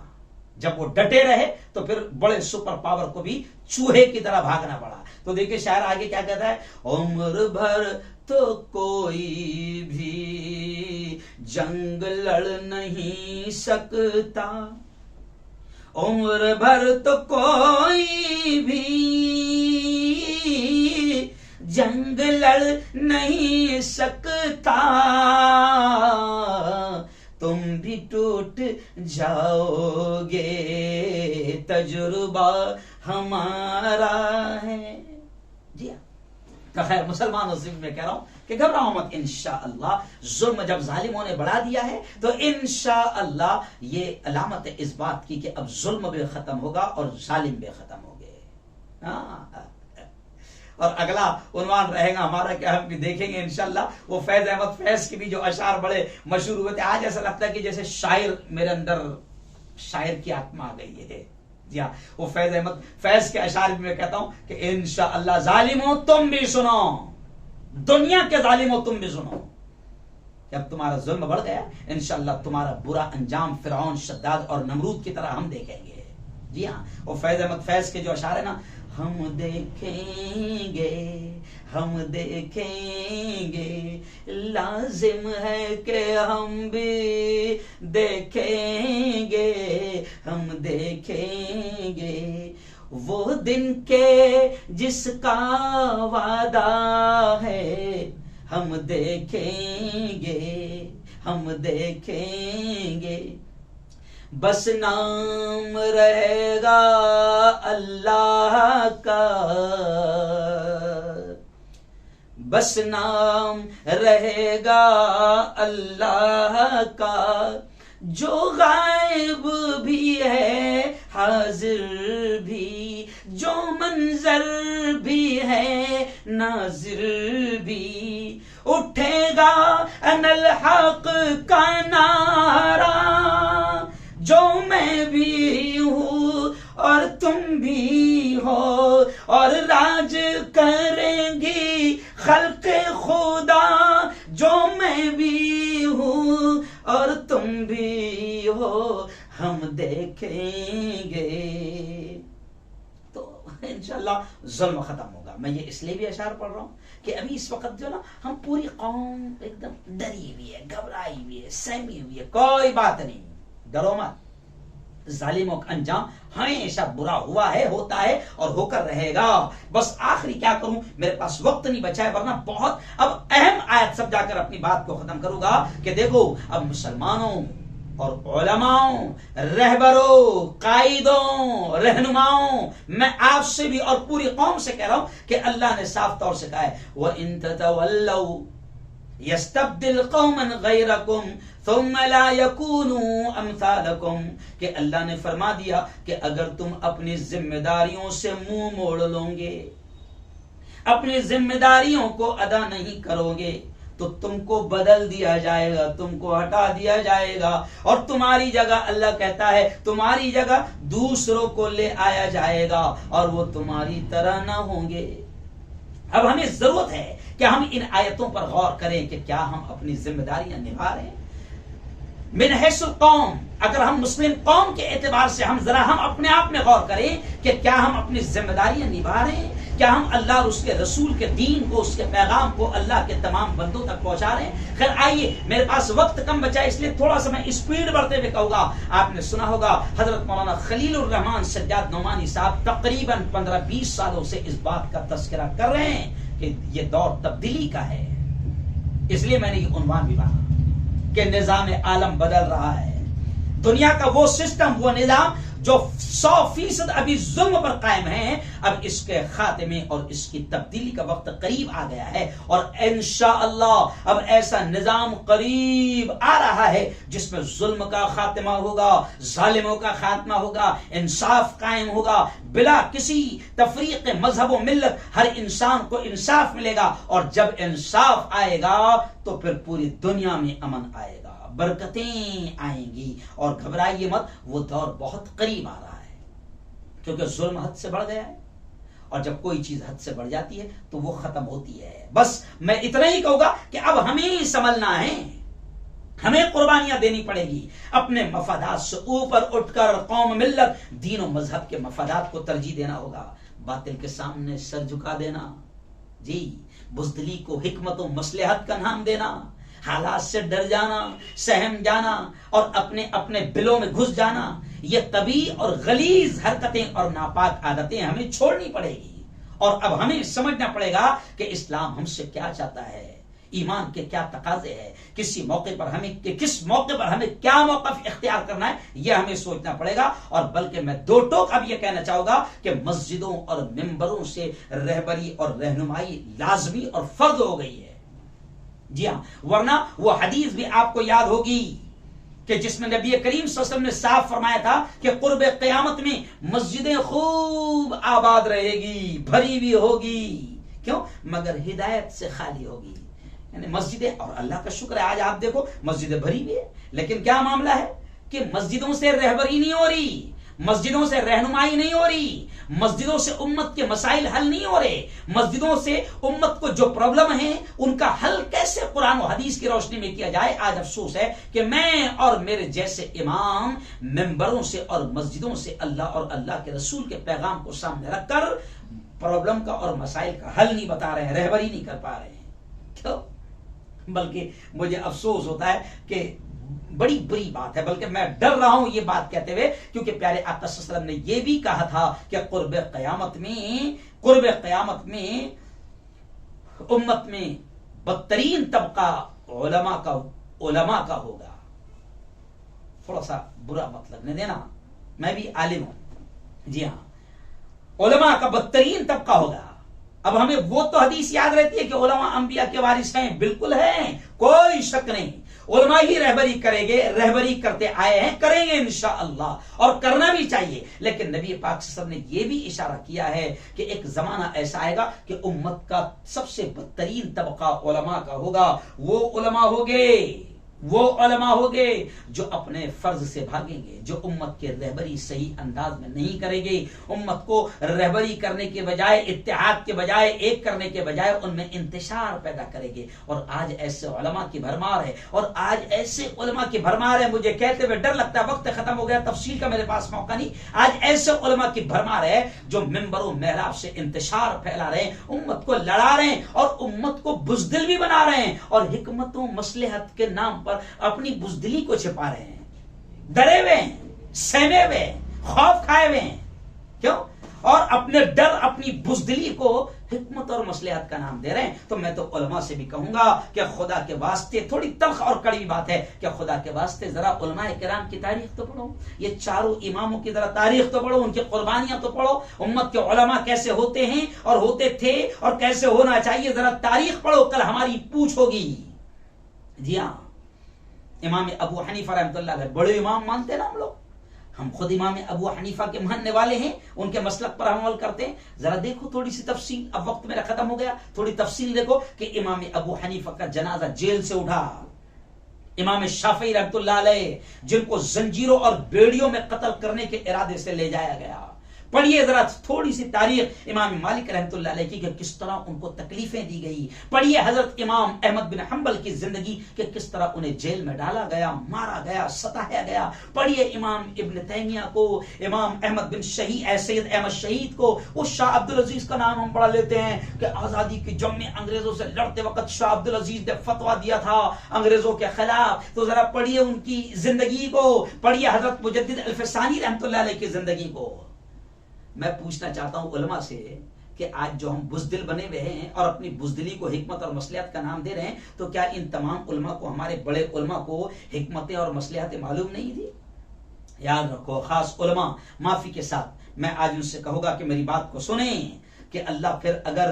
जब वो डटे रहे तो फिर बड़े सुपर पावर को भी चूहे की तरह भागना पड़ा। तो देखिए शायर आगे क्या कहता है, उम्र भर तो कोई भी जंग लड़ नहीं सकता, उम्र भर तो कोई भी जंग लड़ नहीं सकता, तुम भी टूट जाओगे तजुर्बा हमारा है। जी हाँ, तो खैर मुसलमानों से मैं कह रहा हूं कि घबराओ मत, इंशाअल्लाह जुल्म जब जालिमों ने बढ़ा दिया है तो इंशाअल्लाह ये अलामत है इस बात की कि अब जुल्म भी खत्म होगा और जालिम भी खत्म हो गए। हाँ, और अगला उन्वान रहेगा हमारा कि हम भी देखेंगे इंशाल्लाह वो फैज अहमद फैज के भी जो अशार बड़े मशहूर हुए थे। आज ऐसा लगता है कि जैसे शायर मेरे अंदर शायर की आत्मा आ गई है। जी हाँ, वो फैज अहमद फैज के अशार भी मैं कहता हूं कि इंशाअल्लाह जालिमो तुम भी सुनो, दुनिया के जालिमो तुम भी सुनो, जब तुम्हारा जुल्म बढ़ गया इंशाअल्लाह तुम्हारा बुरा अंजाम फिरौन, शद्दाद और नमरूद की तरह हम देखेंगे। जी हाँ, वो फैज अहमद फैज के जो अशार है ना, हम देखेंगे, हम देखेंगे, लाजिम है कि हम भी देखेंगे, हम देखेंगे वो दिन के जिसका वादा है, हम देखेंगे, हम देखेंगे, बस नाम रहेगा अल्लाह का, बस नाम रहेगा अल्लाह का, जो गायब भी है हाजिर भी, जो मंजर भी है नाजिर भी, उठेगा अनल हक का नारा, जो मैं भी हूँ और तुम भी हो, और राज करेंगी खल्क़े खुदा, जो मैं भी हूँ और तुम भी हो, हम देखेंगे। तो इंशाल्लाह जुल्म खत्म होगा। मैं ये इसलिए भी अशार पढ़ रहा हूँ कि अभी इस वक्त जो ना हम पूरी कौम एकदम डरी हुई है, घबराई हुई है, सहमी हुई है। कोई बात नहीं, डरो मत, जालिमों का अंजाम हमेशा बुरा हुआ है, होता है और होकर रहेगा। बस आखिरी क्या करूं, मेरे पास वक्त नहीं बचा है, वरना बहुत अब अहम आयत सब जाकर अपनी बात को खत्म करूंगा कि देखो अब मुसलमानों और उलमाओं, रहबरों, कायदों, रहनुमाओं, मैं आपसे भी और पूरी कौम से कह रहा हूं कि अल्लाह ने साफ तौर से कहा है, व इन ततवल्लौ यस्तब्दिल कौमन गैरकुम थुम्मा ला यकूनू अमसालकुम, कि अल्लाह ने फरमा दिया कि अगर तुम अपनी जिम्मेदारियों से मुंह मोड़ लोगे, अपनी जिम्मेदारियों को अदा नहीं करोगे, तो तुमको बदल दिया जाएगा, तुमको हटा दिया जाएगा, और तुम्हारी जगह अल्लाह कहता है तुम्हारी जगह दूसरों को ले आया जाएगा, और वो तुम्हारी तरह ना होंगे। अब हमें जरूरत है कि हम इन आयतों पर गौर करें कि क्या हम अपनी जिम्मेदारियां निभा रहे हैं। मिन हैसुल कौम, अगर हम मुस्लिम कौम के एतबार से हम अपने आप में गौर करें कि क्या हम अपनी जिम्मेदारियां निभा रहे हैं, क्या हम अल्लाह और उसके रसूल के दीन को, उसके पैगाम को अल्लाह के तमाम बंदों तक पहुंचा रहे हैं। खैर आइए, मेरे पास वक्त कम बचा है इसलिए थोड़ा सा मैं स्पीड बढ़ते हुए कहूंगा। आपने सुना होगा हजरत मौलाना खलीलुर रहमान सज्जाद नौमानी साहब तकरीबन 15-20 सालों से इस बात का तस्करा कर रहे हैं कि ये दौर तब्दीली का है। इसलिए मैंने ये उन्वान भी माना कि निजाम आलम बदल रहा है। दुनिया का वो सिस्टम, वो निजाम जो 100% अभी जुल्म पर कायम है, अब इसके खात्मे और इसकी तब्दीली का वक्त करीब आ गया है। और इंशाअल्लाह अब ऐसा निजाम करीब आ रहा है जिसमें जुल्म का खात्मा होगा, जालिमों का खात्मा होगा, इंसाफ कायम होगा, बिला किसी तफरीक मजहब व मिल्लत हर इंसान को इंसाफ मिलेगा। और जब इंसाफ आएगा तो फिर पूरी दुनिया में अमन आएगा, बरकतें आएंगी। और घबराइए मत, वो दौर बहुत करीब आ रहा है, क्योंकि जुल्म हद से बढ़ गया है। और जब कोई चीज हद से बढ़ जाती है तो वो खत्म होती है। बस मैं इतना ही कहूंगा कि अब हमें संभलना है, हमें कुर्बानियां देनी पड़ेगी। अपने मफादात से ऊपर उठकर कौम, मिल्लत, दीन और मजहब के मफादात को तरजीह देना होगा। बातिल के सामने सर झुका देना, जी, बुज़दिली को हिकमत और मसलहत का नाम देना, हालात से डर जाना, सहम जाना और अपने अपने बिलों में घुस जाना, ये तभी और गलीज हरकतें और नापाक आदतें हमें छोड़नी पड़ेगी। और अब हमें समझना पड़ेगा कि इस्लाम हमसे क्या चाहता है, ईमान के क्या तकाजे है, किस मौके पर हमें क्या मौक़िफ़ इख्तियार करना है, यह हमें सोचना पड़ेगा। और बल्कि मैं दो टोक अब यह कहना चाहूंगा कि मस्जिदों और मिंबरों से रहबरी और रहनुमाई लाजमी और फर्ज हो गई है। जी हाँ, वरना वो हदीस भी आपको याद होगी कि जिसमें नबी करीम सल्लल्लाहु अलैहि वसल्लम ने साफ फरमाया था कि कुर्ब क़यामत में मस्जिदें खूब आबाद रहेगी, भरी भी होगी, क्यों? मगर हिदायत से खाली होगी। यानी मस्जिदें, और अल्लाह का शुक्र है आज आप देखो मस्जिदें भरी भी है, लेकिन क्या मामला है कि मस्जिदों से रहबरी नहीं हो रही, मस्जिदों से रहनुमाई नहीं हो रही, मस्जिदों से उम्मत के मसाइल हल नहीं हो रहे, मस्जिदों से उम्मत को जो प्रॉब्लम है उनका हल कैसे कुरान और हदीस की रोशनी में किया जाए। आज अफसोस है कि मैं और मेरे जैसे इमाम मिंबरों से और मस्जिदों से अल्लाह और अल्लाह के रसूल के पैगाम को सामने रखकर प्रॉब्लम का और मसाइल का हल नहीं बता रहे हैं, रहबरी नहीं कर पा रहे हैं। क्यों? बल्कि मुझे अफसोस होता है कि बड़ी बुरी बात है, बल्कि मैं डर रहा हूं ये बात कहते हुए, क्योंकि प्यारे आका सल्लल्लाहु अलैहि वसल्लम ने यह भी कहा था कि कुर्ब क़यामत में उम्मत में बदतरीन तबका उलमा का होगा। थोड़ा सा बुरा मत लगने देना, मैं भी आलिम हूं। जी हाँ, उलमा का बदतरीन तबका होगा। अब हमें वो तो हदीस याद रहती है कि उलमा अंबिया के वारिस हैं, बिल्कुल हैं, कोई शक नहीं। उलमा ही रहबरी करेंगे, रहबरी करते आए हैं, करेंगे इंशाअल्लाह, और करना भी चाहिए। लेकिन नबी पाक सल्लल्लाहु अलैहि वसल्लम ने यह भी इशारा किया है कि एक जमाना ऐसा आएगा कि उम्मत का सबसे बदतरीन तबका उलमा का होगा। वो उलमा होंगे जो अपने फर्ज से भागेंगे, जो उम्मत के रहबरी सही अंदाज में नहीं करेंगे, उम्मत को रहबरी करने के बजाय, इत्तेहाद के बजाय, एक करने के बजाय उनमें इंतशार पैदा करेंगे। और आज ऐसे उलमा की भरमार है, मुझे कहते हुए डर लगता है, वक्त खत्म हो गया, तफसील का मेरे पास मौका नहीं। आज ऐसे उलमा की भरमार है जो मिंबरों मेहराब से इंतशार फैला रहे हैं, उम्मत को लड़ा रहे हैं और उम्मत को बुज़दिल भी बना रहे हैं, और हिकमतों मसलहत के नाम अपनी बुज़दिली को छिपा रहे हैं, डरे हुए हैं, सहमे हुए हैं, खौफ खाए हुए हैं। क्यों? और अपने डर, अपनी बुज़दिली को हिकमत और मसलहत का नाम दे रहे हैं। तो मैं तो उलमा से भी कहूंगा कि खुदा के वास्ते, थोड़ी तल्ख और कड़वी बात है कि खुदा के वास्ते जरा उलमाए किराम की तारीख तो पढ़ो, ये चारों इमामों की जरा तारीख तो पढ़ो, उनकी कुर्बानियां तो पढ़ो, उम्मत के उलमा कैसे होते हैं और होते थे और कैसे होना चाहिए, जरा तारीख पढ़ो, कल हमारी पूछ होगी। जी हाँ, इमाम अबू हनीफा रहमतुल्लाह अलैह बड़े इमाम मानते ना हम खुद इमाम अबू हनीफा के मानने वाले हैं, उनके मसलक पर अमल करते हैं। जरा देखो थोड़ी सी तफसील, अब वक्त मेरा खत्म हो गया, थोड़ी तफसील देखो कि इमाम अबू हनीफा का जनाजा जेल से उठा, इमाम शाफी रहमतुल्लाह अलैह जिनको जंजीरों और बेड़ियों में कत्ल करने के इरादे से ले जाया गया, पढ़िए जरा थोड़ी सी तारीख इमाम मालिक रहमतुल्लाह अलैह की कि किस तरह उनको तकलीफें दी गई। पढ़िए हजरत इमाम अहमद बिन हंबल की जिंदगी कि किस तरह उन्हें जेल में डाला गया, मारा गया, सताया गया। पढ़िए इमाम इब्न तैमिया को, इमाम अहमद बिन सैयद अहमद शहीद को। उस शाह अब्दुल अजीज का नाम हम पढ़ लेते हैं कि आजादी की जंग में अंग्रेजों से लड़ते वक्त शाह अब्दुल अजीज ने फतवा दिया था अंग्रेजों के खिलाफ। तो जरा पढ़िए उनकी जिंदगी को, पढ़िए हजरत मुजद्दिद अल्फसानी रहमतुल्लाह अलैह की जिंदगी को। मैं पूछना चाहता हूं उलमा से कि आज जो हम बुजदिल बने हुए हैं और अपनी बुजदिली को हिकमत और मसलिहत का नाम दे रहे हैं, तो क्या इन तमाम उलमा को, हमारे बड़े उलमा को हिकमतें और मसलिहतें मालूम नहीं थी? याद रखो, खास उलमा माफी के साथ मैं आज उनसे कहूंगा कि मेरी बात को सुने कि अल्लाह फिर अगर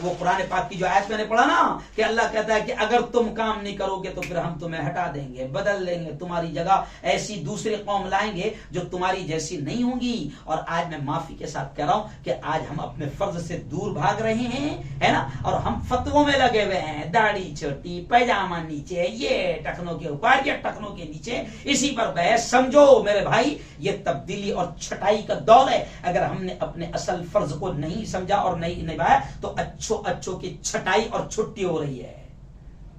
वो कुरान पाक की जो आयत मैंने पढ़ा ना कि अल्लाह कहता है कि अगर तुम काम नहीं करोगे तो फिर हम तुम्हें हटा देंगे, बदल देंगे, तुम्हारी जगह ऐसी दूसरी कौम लाएंगे जो तुम्हारी जैसी नहीं होंगी। और आज मैं माफी के साथ कह रहा हूं कि आज हम अपने फर्ज से दूर भाग रहे हैं, है ना, और हम फतवों में लगे हुए हैं, दाढ़ी छोटी, पैजामा नीचे, ये टखनों के ऊपर, ये टखनों के नीचे, इसी पर बहस। समझो मेरे भाई, ये तब्दीली और छटाई का दौर है। अगर हमने अपने असल फर्ज को नहीं समझा और नहीं निभाया तो अच्छों की छटाई और छुट्टी हो रही है।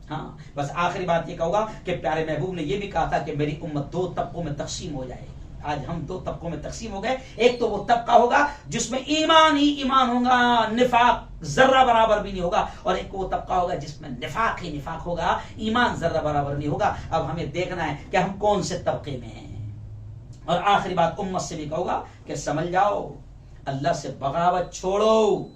हाँ, बस आखिरी बात ये कहूंगा कि प्यारे महबूब ने यह भी कहा था कि मेरी उम्मत दो तबकों में तकसीम हो जाएगी। आज हम दो तबकों में तकसीम हो गए। एक तो वो तबका होगा जिसमें ईमान ही ईमान होगा, निफाक जर्रा बराबर भी नहीं होगा, और एक वो तबका होगा जिसमें निफाक ही निफाक होगा, ईमान जर्रा बराबर नहीं होगा। अब हमें देखना है कि हम कौन से तबके में हैं। और आखिरी बात उम्मत से भी कहूंगा कि समझ जाओ, अल्लाह से बगावत छोड़ो।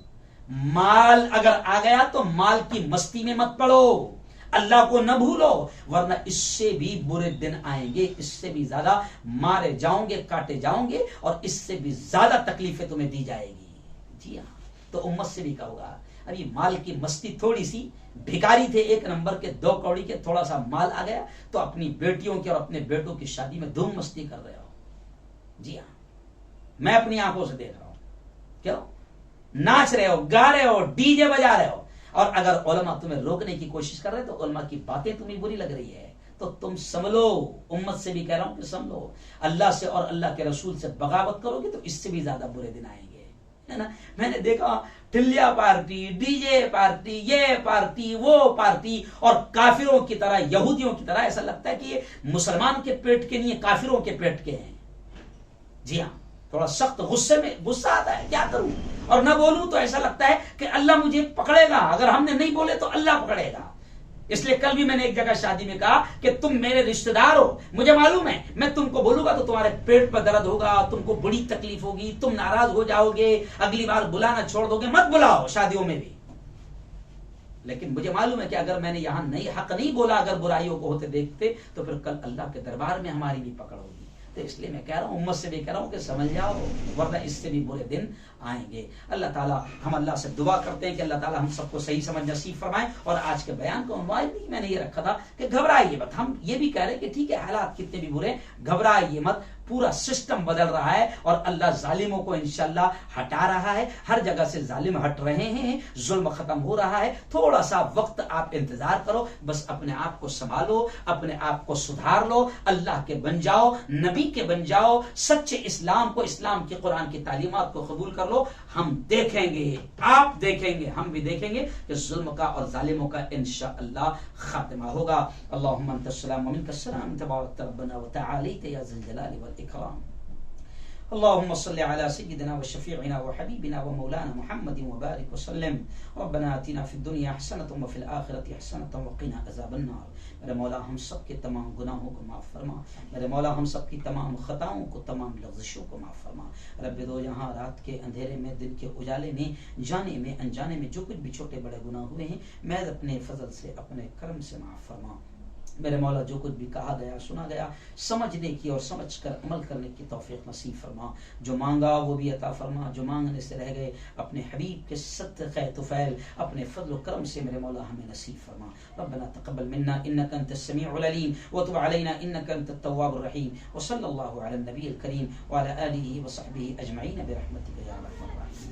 माल अगर आ गया तो माल की मस्ती में मत पड़ो, अल्लाह को न भूलो, वरना इससे भी बुरे दिन आएंगे, इससे भी ज्यादा मारे जाओगे, काटे जाओगे, और इससे भी ज्यादा तकलीफें तुम्हें दी जाएगी। जी हाँ, तो उम्मत से भी कहूंगा, अभी माल की मस्ती थोड़ी सी, भिखारी थे एक नंबर के, 2 कौड़ी के, थोड़ा सा माल आ गया तो अपनी बेटियों की और अपने बेटों की शादी में धूम मस्ती कर रहे हो। जी हाँ, मैं अपनी आंखों से देख रहा हूं। क्यों? नाच रहे हो, गा रहे हो, डीजे बजा रहे हो, और अगर उलमा तुम्हें रोकने की कोशिश कर रहे हैं तो उलमा की बातें तुम्हें बुरी लग रही है तो तुम संभलो। उम्मत से भी कह रहा हूं कि संभलो। अल्लाह से और अल्लाह के रसूल से बगावत करोगे तो इससे भी ज्यादा बुरे दिन आएंगे, है ना। मैंने देखा टिल्लिया पार्टी, डीजे पार्टी, ये पार्टी, वो पार्टी, और काफिरों की तरह, यहूदियों की तरह ऐसा लगता है कि ये मुसलमान के पेट के नहीं, काफिरों के पेट के हैं। जी हाँ, थोड़ा सख्त गुस्सा आता है, क्या करूं, और ना बोलूं तो ऐसा लगता है कि अल्लाह मुझे पकड़ेगा, अगर हमने नहीं बोले तो अल्लाह पकड़ेगा। इसलिए कल भी मैंने एक जगह शादी में कहा कि तुम मेरे रिश्तेदार हो, मुझे मालूम है मैं तुमको बोलूंगा तो तुम्हारे पेट पर दर्द होगा, तुमको बड़ी तकलीफ होगी, तुम नाराज हो जाओगे, अगली बार बुलाना छोड़ दोगे, मत बुलाओ शादियों में भी। लेकिन मुझे मालूम है कि अगर मैंने यहां हक नहीं बोला, अगर बुराइयों को होते देखते, तो फिर कल अल्लाह के दरबार में हमारी भी पकड़ होगी। तो इसलिए मैं कह रहा हूं, उम्मत से भी कह रहा हूं कि समझ जाओ, वरना इससे भी बुरे दिन आएंगे। अल्लाह ताला, हम अल्लाह से दुआ करते हैं कि अल्लाह ताला हम सबको सही समझ नसीब फरमाए। और आज के बयान को भी मैंने ये रखा था कि घबराइए मत। हम ये भी कह रहे हैं कि ठीक है, हालात कितने भी बुरे, घबराइए मत, पूरा सिस्टम बदल रहा है और अल्लाह जालिमों को इंशाल्लाह हटा रहा है। हर जगह से जालिम हट रहे हैं, जुल्म खत्म हो रहा है। थोड़ा सा वक्त आप इंतजार करो, बस अपने आप को संभालो, अपने आप को सुधार लो, अल्लाह के बन जाओ, नबी के बन जाओ, सच्चे इस्लाम को, इस्लाम की कुरान की तालीमात को कबूल कर लो। हम देखेंगे, आप देखेंगे, हम भी देखेंगे कि जुल्म का और जालिमों का इंशाअल्लाह खात्मा होगा। अल्लाहुम्मा अंतस्सलाम व मिनकस्सलाम, तबारकत रब्बना व तआलैत या ज़ल जलाली वल इकराम। अल्लाहुम्मा सल्लि अला सय्यिदिना व शफीइना व हबीबिना व मौलाना मुहम्मदिन व बारिक व सल्लिम। रब्बना आतिना फिद दुनिया हसनतन व फिल आखिरति हसनतन व क़िना अज़ाबन नार। मेरे मौला हम सब के तमाम गुनाहों को माफ फरमा। मेरे मौला हम सब की तमाम खताओं को, तमाम लग़्ज़िशों को माफ फरमा। रब्बे दो जहां रात के अंधेरे में, दिन के उजाले में, जाने में अनजाने में जो कुछ भी छोटे बड़े गुनाह हुए हैं, मैं अपने फजल से, अपने करम से माफ फरमा। मेरे मौला जो कुछ भी कहा गया, सुना गया, समझने की और समझकर अमल करने की तौफीक नसीब फरमा। जो मांगा वो भी अता फरमा, जो मांगने से रह गए अपने हबीब के सदक़े तुफ़ैल, अपने फज़ल व करम से मेरे मौला हमें नसीब फरमा। रब्बना तक़ब्बल मिन्ना इन्नका अंतस समीउल अलीम व तुब अलैना इन्नका अंतत तव्वाबुर रहीम। व सल्लल्लाहु अला नबील करीम व अला आलिहि व सहबिहि अजमईन बिरहमतिका या अरहमर राहिमीन।